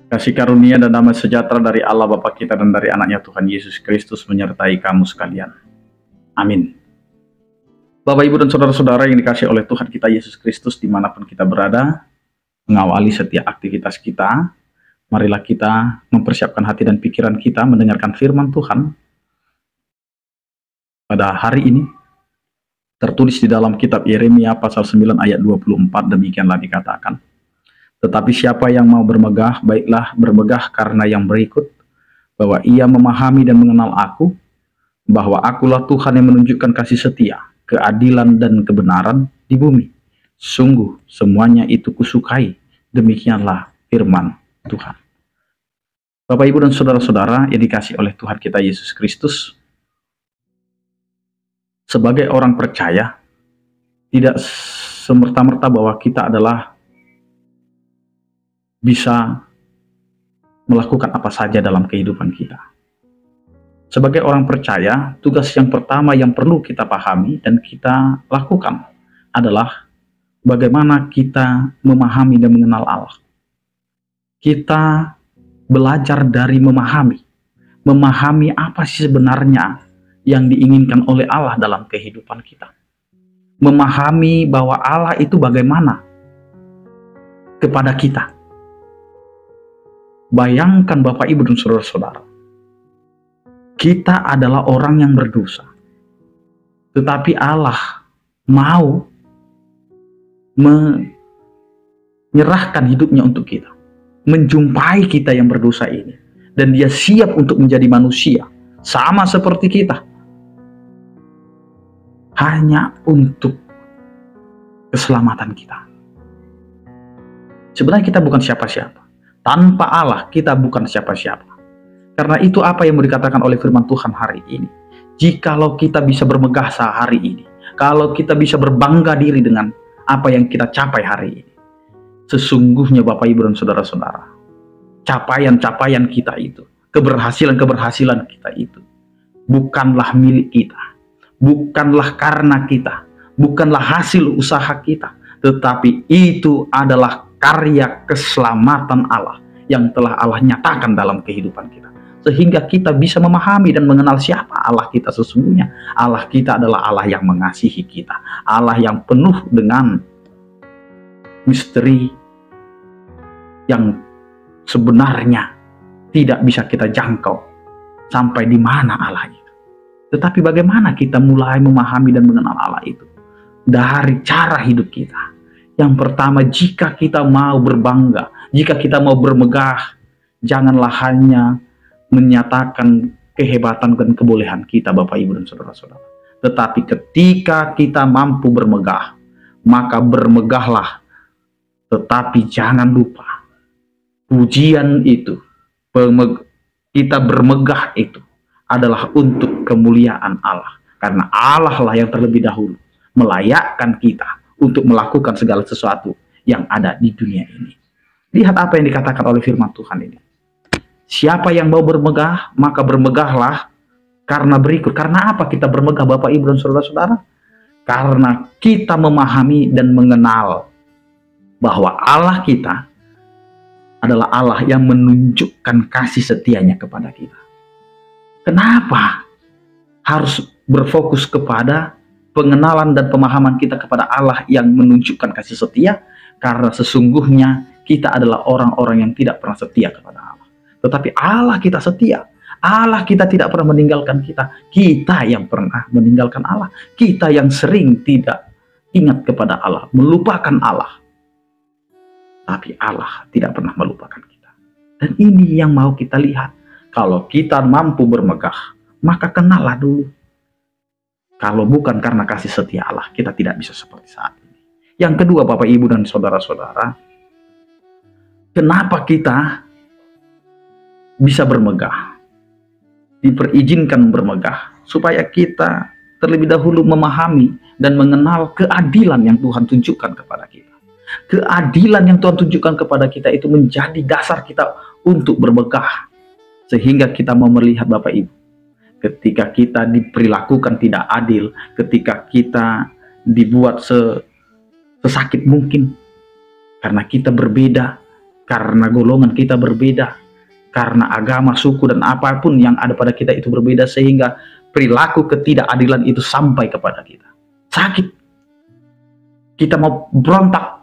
Kasih karunia dan damai sejahtera dari Allah Bapa kita dan dari anaknya Tuhan Yesus Kristus menyertai kamu sekalian. Amin. Bapak, Ibu, dan saudara-saudara yang dikasihi oleh Tuhan kita Yesus Kristus dimanapun kita berada, mengawali setiap aktivitas kita, marilah kita mempersiapkan hati dan pikiran kita mendengarkan firman Tuhan pada hari ini. Tertulis di dalam kitab Yeremia pasal 9 ayat 24, demikianlah dikatakan, tetapi siapa yang mau bermegah, baiklah bermegah karena yang berikut, bahwa ia memahami dan mengenal aku, bahwa akulah Tuhan yang menunjukkan kasih setia, keadilan dan kebenaran di bumi. Sungguh semuanya itu kusukai, demikianlah firman Tuhan. Bapak, Ibu, dan saudara-saudara yang dikasihi oleh Tuhan kita Yesus Kristus, sebagai orang percaya, tidak semerta-merta bahwa kita adalah bisa melakukan apa saja dalam kehidupan kita. Sebagai orang percaya, tugas yang pertama yang perlu kita pahami dan kita lakukan adalah bagaimana kita memahami dan mengenal Allah. Kita belajar dari memahami apa sih sebenarnya yang diinginkan oleh Allah dalam kehidupan kita. Memahami bahwa Allah itu bagaimana kepada kita. Bayangkan Bapak, Ibu, dan saudara-saudara, kita adalah orang yang berdosa, tetapi Allah mau menyerahkan hidupnya untuk kita, menjumpai kita yang berdosa ini, dan Dia siap untuk menjadi manusia sama seperti kita, hanya untuk keselamatan kita. Sebenarnya kita bukan siapa-siapa. Tanpa Allah kita bukan siapa-siapa. Karena itu apa yang mau dikatakan oleh firman Tuhan hari ini. Jikalau kita bisa bermegah sehari ini, kalau kita bisa berbangga diri dengan apa yang kita capai hari ini, sesungguhnya Bapak, Ibu, dan saudara-saudara, capaian-capaian kita itu, keberhasilan-keberhasilan kita itu, bukanlah milik kita, bukanlah karena kita, bukanlah hasil usaha kita, tetapi itu adalah karya keselamatan Allah yang telah Allah nyatakan dalam kehidupan kita, sehingga kita bisa memahami dan mengenal siapa Allah kita sesungguhnya. Allah kita adalah Allah yang mengasihi kita, Allah yang penuh dengan misteri yang sebenarnya tidak bisa kita jangkau sampai di mana Allah itu. Tetapi bagaimana kita mulai memahami dan mengenal Allah itu? Dari cara hidup kita. Yang pertama, jika kita mau berbangga, jika kita mau bermegah, janganlah hanya menyatakan kehebatan dan kebolehan kita, Bapak, Ibu, dan saudara-saudara. Tetapi ketika kita mampu bermegah, maka bermegahlah. Tetapi jangan lupa, pujian itu, kita bermegah itu adalah untuk kemuliaan Allah. Karena Allah lah yang terlebih dahulu melayakkan kita untuk melakukan segala sesuatu yang ada di dunia ini. Lihat apa yang dikatakan oleh firman Tuhan ini. Siapa yang mau bermegah, maka bermegahlah karena berikut. Karena apa kita bermegah, Bapak, Ibu, dan saudara-saudara? Karena kita memahami dan mengenal bahwa Allah kita adalah Allah yang menunjukkan kasih setianya kepada kita. Kenapa harus berfokus kepada pengenalan dan pemahaman kita kepada Allah yang menunjukkan kasih setia? Karena sesungguhnya kita adalah orang-orang yang tidak pernah setia kepada Allah. Tetapi Allah kita setia. Allah kita tidak pernah meninggalkan kita. Kita yang pernah meninggalkan Allah. Kita yang sering tidak ingat kepada Allah, melupakan Allah. Tapi Allah tidak pernah melupakan kita. Dan ini yang mau kita lihat. Kalau kita mampu bermegah, maka kenallah dulu. Kalau bukan karena kasih setia Allah, kita tidak bisa seperti saat ini. Yang kedua, Bapak, Ibu, dan saudara-saudara, kenapa kita bisa bermegah? Diperizinkan bermegah supaya kita terlebih dahulu memahami dan mengenal keadilan yang Tuhan tunjukkan kepada kita. Keadilan yang Tuhan tunjukkan kepada kita itu menjadi dasar kita untuk bermegah. Sehingga kita mau melihat, Bapak, Ibu, ketika kita diperlakukan tidak adil, ketika kita dibuat sesakit mungkin karena kita berbeda, karena golongan kita berbeda, karena agama, suku, dan apapun yang ada pada kita itu berbeda, sehingga perilaku ketidakadilan itu sampai kepada kita. Sakit, kita mau berontak,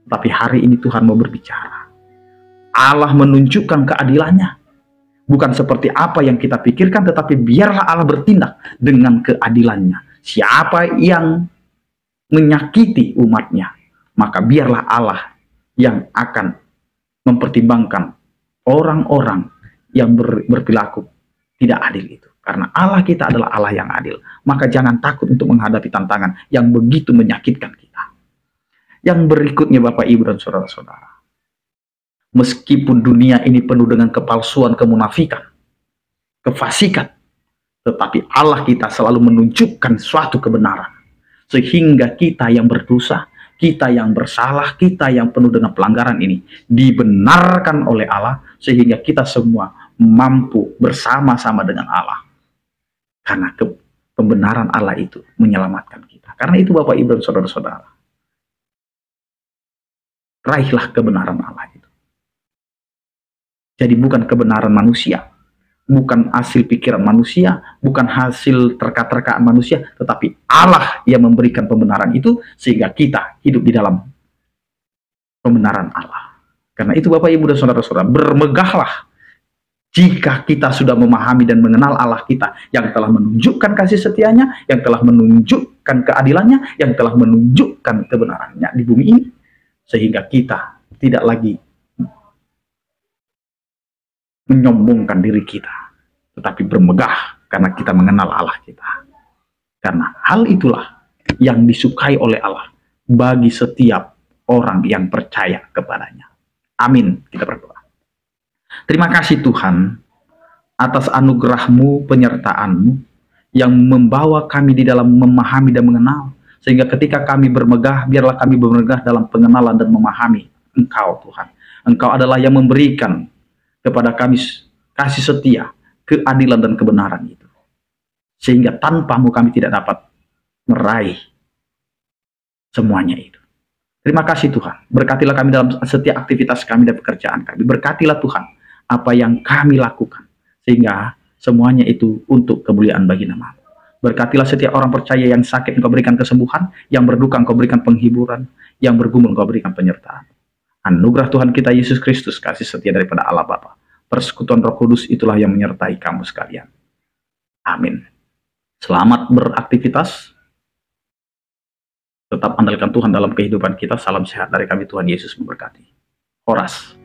tapi hari ini Tuhan mau berbicara. Allah menunjukkan keadilannya, bukan seperti apa yang kita pikirkan, tetapi biarlah Allah bertindak dengan keadilannya. Siapa yang menyakiti umatnya, maka biarlah Allah yang akan mempertimbangkan orang-orang yang berperilaku tidak adil itu. Karena Allah kita adalah Allah yang adil. Maka jangan takut untuk menghadapi tantangan yang begitu menyakitkan kita. Yang berikutnya Bapak, Ibu, dan saudara-saudara. Meskipun dunia ini penuh dengan kepalsuan, kemunafikan, kefasikan, tetapi Allah kita selalu menunjukkan suatu kebenaran. Sehingga kita yang berdosa, kita yang bersalah, kita yang penuh dengan pelanggaran ini dibenarkan oleh Allah, sehingga kita semua mampu bersama-sama dengan Allah. Karena pembenaran Allah itu menyelamatkan kita. Karena itu Bapak, Ibu, dan saudara-saudara, raihlah kebenaran Allah itu. Jadi bukan kebenaran manusia, bukan hasil pikiran manusia, bukan hasil terka-terkaan manusia, tetapi Allah yang memberikan pembenaran itu, sehingga kita hidup di dalam pembenaran Allah. Karena itu Bapak, Ibu, dan saudara-saudara, bermegahlah jika kita sudah memahami dan mengenal Allah kita, yang telah menunjukkan kasih setianya, yang telah menunjukkan keadilannya, yang telah menunjukkan kebenarannya di bumi ini, sehingga kita tidak lagi menyombongkan diri kita, tetapi bermegah karena kita mengenal Allah kita. Karena hal itulah yang disukai oleh Allah bagi setiap orang yang percaya kepadanya. Amin. Kita berdoa. Terima kasih Tuhan atas anugerah-Mu, penyertaan-Mu yang membawa kami di dalam memahami dan mengenal, sehingga ketika kami bermegah, biarlah kami bermegah dalam pengenalan dan memahami Engkau Tuhan. Engkau adalah yang memberikan kepada kami kasih setia, keadilan, dan kebenaran itu. Sehingga tanpa-Mu kami tidak dapat meraih semuanya itu. Terima kasih Tuhan. Berkatilah kami dalam setiap aktivitas kami dan pekerjaan kami. Berkatilah Tuhan apa yang kami lakukan, sehingga semuanya itu untuk kemuliaan bagi nama-Mu. Berkatilah setiap orang percaya yang sakit, Engkau berikan kesembuhan, yang berduka Engkau berikan penghiburan, yang bergumul Engkau berikan penyertaan. Anugerah Tuhan kita Yesus Kristus, kasih setia daripada Allah Bapa, persekutuan Roh Kudus itulah yang menyertai kamu sekalian. Amin. Selamat beraktivitas. Tetap andalkan Tuhan dalam kehidupan kita. Salam sehat dari kami, Tuhan Yesus memberkati. Horas.